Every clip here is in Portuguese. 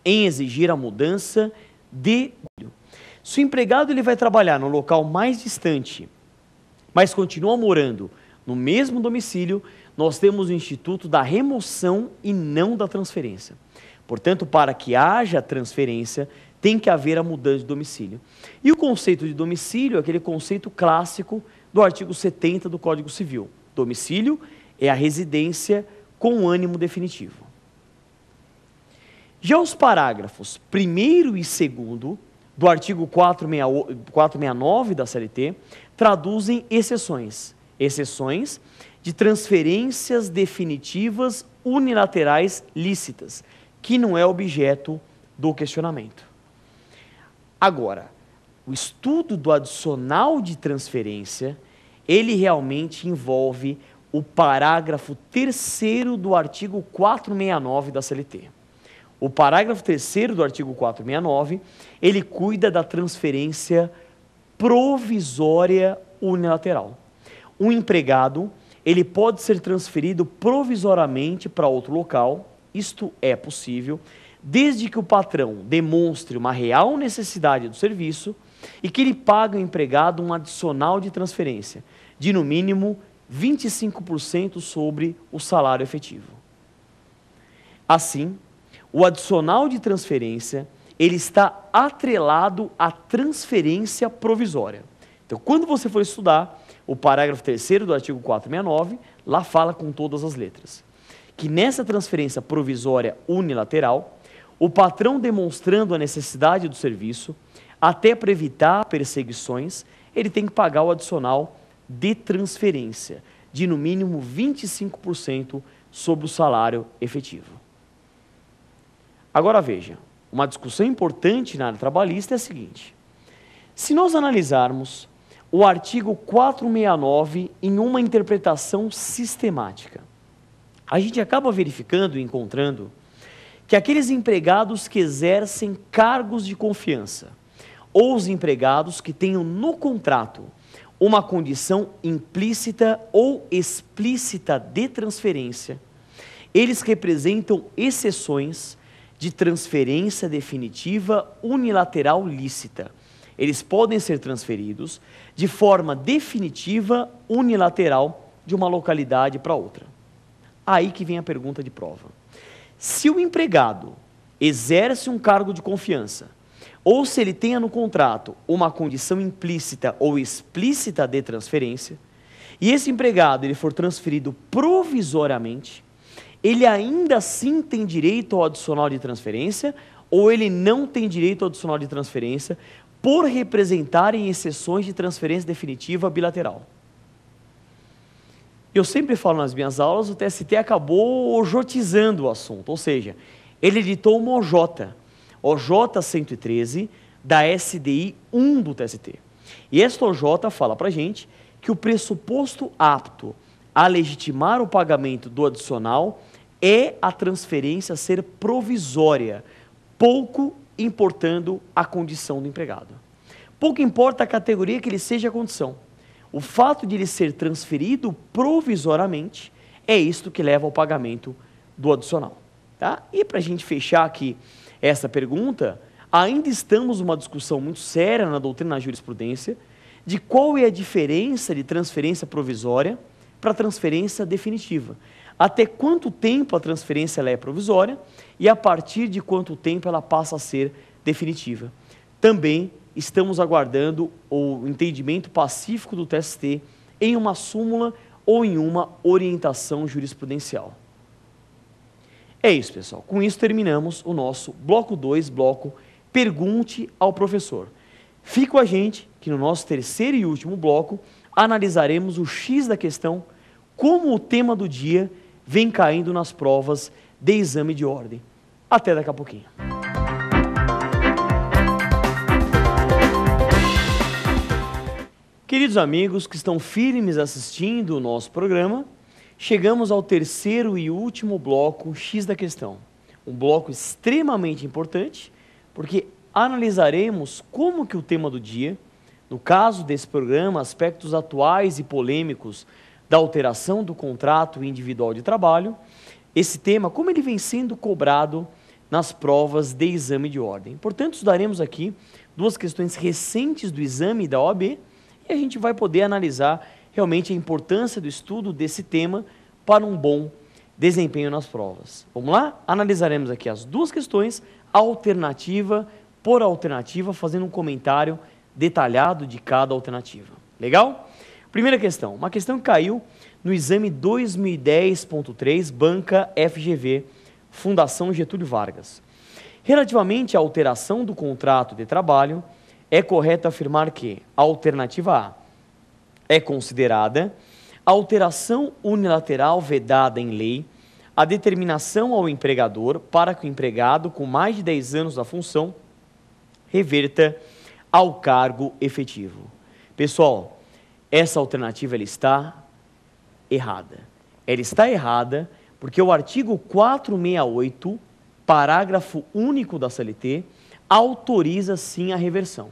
em exigir a mudança de domicílio. Se o empregado ele vai trabalhar no local mais distante, mas continua morando no mesmo domicílio, nós temos o instituto da remoção e não da transferência. Portanto, para que haja transferência, tem que haver a mudança de domicílio. E o conceito de domicílio é aquele conceito clássico do artigo 70 do Código Civil. Domicílio é a residência com ânimo definitivo. Já os parágrafos 1º e 2º do artigo 469 da CLT traduzem exceções. Exceções de transferências definitivas unilaterais lícitas, que não é objeto do questionamento. Agora, o estudo do adicional de transferência, ele realmente envolve o parágrafo 3º do artigo 469 da CLT. O parágrafo 3º do artigo 469, ele cuida da transferência provisória unilateral. Um empregado, ele pode ser transferido provisoriamente para outro local, isto é possível, desde que o patrão demonstre uma real necessidade do serviço e que ele pague ao empregado um adicional de transferência, de no mínimo 25% sobre o salário efetivo. Assim, o adicional de transferência, ele está atrelado à transferência provisória. Então, quando você for estudar o parágrafo 3º do artigo 469, lá fala com todas as letras, que nessa transferência provisória unilateral, o patrão demonstrando a necessidade do serviço, até para evitar perseguições, ele tem que pagar o adicional de transferência, de no mínimo 25% sobre o salário efetivo. Agora veja, uma discussão importante na área trabalhista é a seguinte: se nós analisarmos o artigo 469 em uma interpretação sistemática, a gente acaba verificando e encontrando que aqueles empregados que exercem cargos de confiança, ou os empregados que tenham no contrato uma condição implícita ou explícita de transferência, eles representam exceções de transferência definitiva unilateral lícita. Eles podem ser transferidos de forma definitiva unilateral de uma localidade para outra. Aí que vem a pergunta de prova. Se o empregado exerce um cargo de confiança, ou se ele tenha no contrato uma condição implícita ou explícita de transferência, e esse empregado ele for transferido provisoriamente, ele ainda assim tem direito ao adicional de transferência, ou ele não tem direito ao adicional de transferência, por representarem exceções de transferência definitiva bilateral. Eu sempre falo nas minhas aulas, o TST acabou ojotizando o assunto, ou seja, ele editou uma OJ 113 da SDI 1 do TST. E esta OJ fala para a gente que o pressuposto apto a legitimar o pagamento do adicional é a transferência ser provisória, pouco importando a condição do empregado. Pouco importa a categoria que ele seja a condição. O fato de ele ser transferido provisoriamente é isto que leva ao pagamento do adicional. Tá? E para a gente fechar aqui essa pergunta, ainda estamos numa discussão muito séria na doutrina da jurisprudência de qual é a diferença de transferência provisória para transferência definitiva. Até quanto tempo a transferência ela é provisória e a partir de quanto tempo ela passa a ser definitiva. Também estamos aguardando o entendimento pacífico do TST em uma súmula ou em uma orientação jurisprudencial. É isso, pessoal. Com isso terminamos o nosso bloco 2, bloco Pergunte ao Professor. Fique com a gente que no nosso terceiro e último bloco analisaremos o X da questão, como o tema do dia vem caindo nas provas de exame de ordem. Até daqui a pouquinho. Queridos amigos que estão firmes assistindo o nosso programa, chegamos ao terceiro e último bloco X da questão. Um bloco extremamente importante, porque analisaremos como que o tema do dia, no caso desse programa, aspectos atuais e polêmicos da alteração do contrato individual de trabalho, esse tema, como ele vem sendo cobrado nas provas de exame de ordem. Portanto, estudaremos aqui duas questões recentes do exame da OAB e a gente vai poder analisar realmente a importância do estudo desse tema para um bom desempenho nas provas. Vamos lá? Analisaremos aqui as duas questões, alternativa por alternativa, fazendo um comentário detalhado de cada alternativa. Legal? Primeira questão, uma questão que caiu no exame 2010.3, banca FGV, Fundação Getúlio Vargas. Relativamente à alteração do contrato de trabalho, é correto afirmar que a alternativa A é considerada alteração unilateral vedada em lei a determinação ao empregador para que o empregado com mais de 10 anos da função reverta ao cargo efetivo. Pessoal, essa alternativa ela está errada. Ela está errada porque o artigo 468, parágrafo único da CLT, autoriza sim a reversão.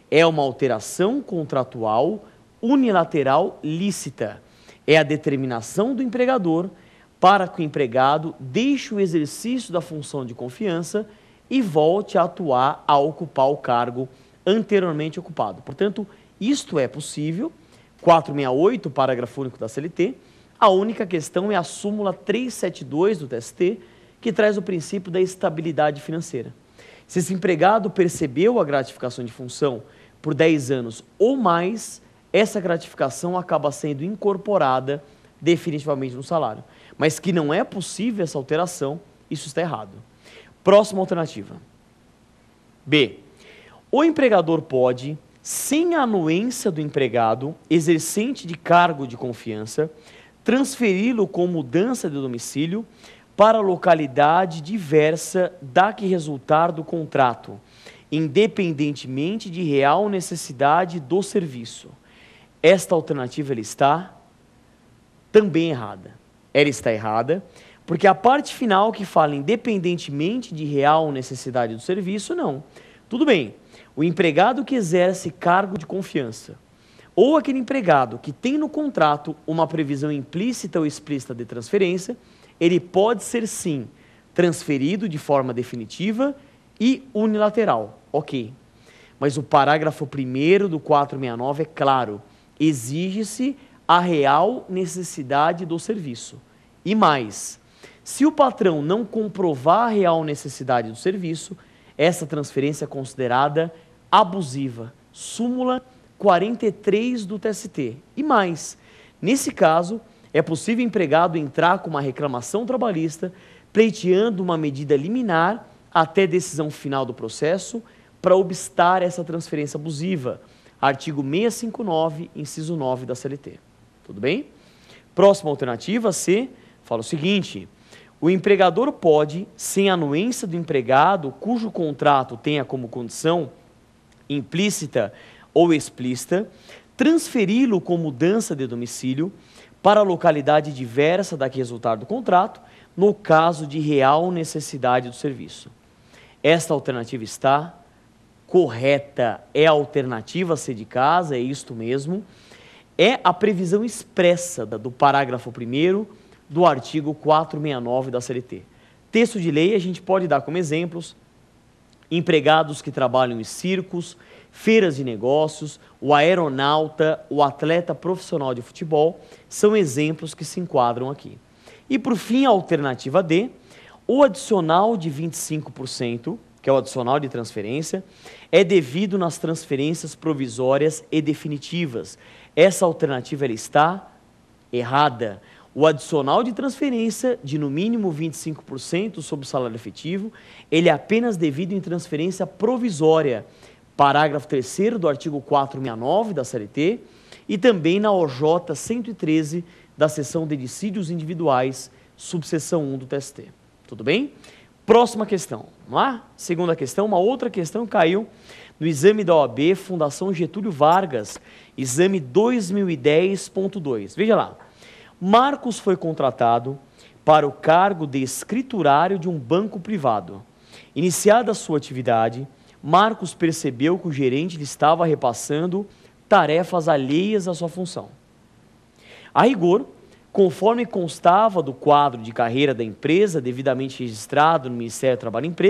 É uma alteração contratual unilateral lícita. É a determinação do empregador para que o empregado deixe o exercício da função de confiança e volte a atuar, a ocupar o cargo anteriormente ocupado. Portanto, isto é possível. 468, parágrafo único da CLT. A única questão é a súmula 372 do TST, que traz o princípio da estabilidade financeira. Se esse empregado percebeu a gratificação de função por 10 anos ou mais, essa gratificação acaba sendo incorporada definitivamente no salário. Mas que não é possível essa alteração, isso está errado. Próxima alternativa. B. O empregador pode, sem a anuência do empregado, exercente de cargo de confiança, transferi-lo com mudança de domicílio para localidade diversa da que resultar do contrato, independentemente de real necessidade do serviço. Esta alternativa ela está também errada. Ela está errada porque a parte final que fala independentemente de real necessidade do serviço, não. Tudo bem, o empregado que exerce cargo de confiança ou aquele empregado que tem no contrato uma previsão implícita ou explícita de transferência, ele pode ser sim transferido de forma definitiva e unilateral, ok. Mas o parágrafo 1º do 469 é claro, exige-se a real necessidade do serviço. E mais, se o patrão não comprovar a real necessidade do serviço, essa transferência é considerada abusiva. Súmula 43 do TST. E mais, nesse caso, é possível o empregado entrar com uma reclamação trabalhista, pleiteando uma medida liminar até decisão final do processo para obstar essa transferência abusiva. Artigo 659, inciso 9 da CLT. Tudo bem? Próxima alternativa, C, fala o seguinte: o empregador pode, sem anuência do empregado, cujo contrato tenha como condição implícita ou explícita, transferi-lo com mudança de domicílio para a localidade diversa da que resultar do contrato, no caso de real necessidade do serviço. Esta alternativa está correta, é a alternativa C de casa, é isto mesmo, é a previsão expressa do parágrafo 1º do artigo 469 da CLT. Texto de lei a gente pode dar como exemplos empregados que trabalham em circos, feiras de negócios, o aeronauta, o atleta profissional de futebol, são exemplos que se enquadram aqui. E por fim, a alternativa D, o adicional de 25%, que é o adicional de transferência, é devido nas transferências provisórias e definitivas. Essa alternativa ela está errada. O adicional de transferência de no mínimo 25% sobre o salário efetivo, ele é apenas devido em transferência provisória. Parágrafo 3º do artigo 469 da CLT e também na OJ 113 da seção de dissídios individuais, subseção 1 do TST. Tudo bem? Próxima questão. Vamos lá? Segunda questão, uma outra questão caiu no exame da OAB Fundação Getúlio Vargas, exame 2010.2. Veja lá. Marcos foi contratado para o cargo de escriturário de um banco privado. Iniciada a sua atividade, Marcos percebeu que o gerente lhe estava repassando tarefas alheias à sua função. A rigor, conforme constava do quadro de carreira da empresa, devidamente registrado no Ministério do Trabalho e Emprego,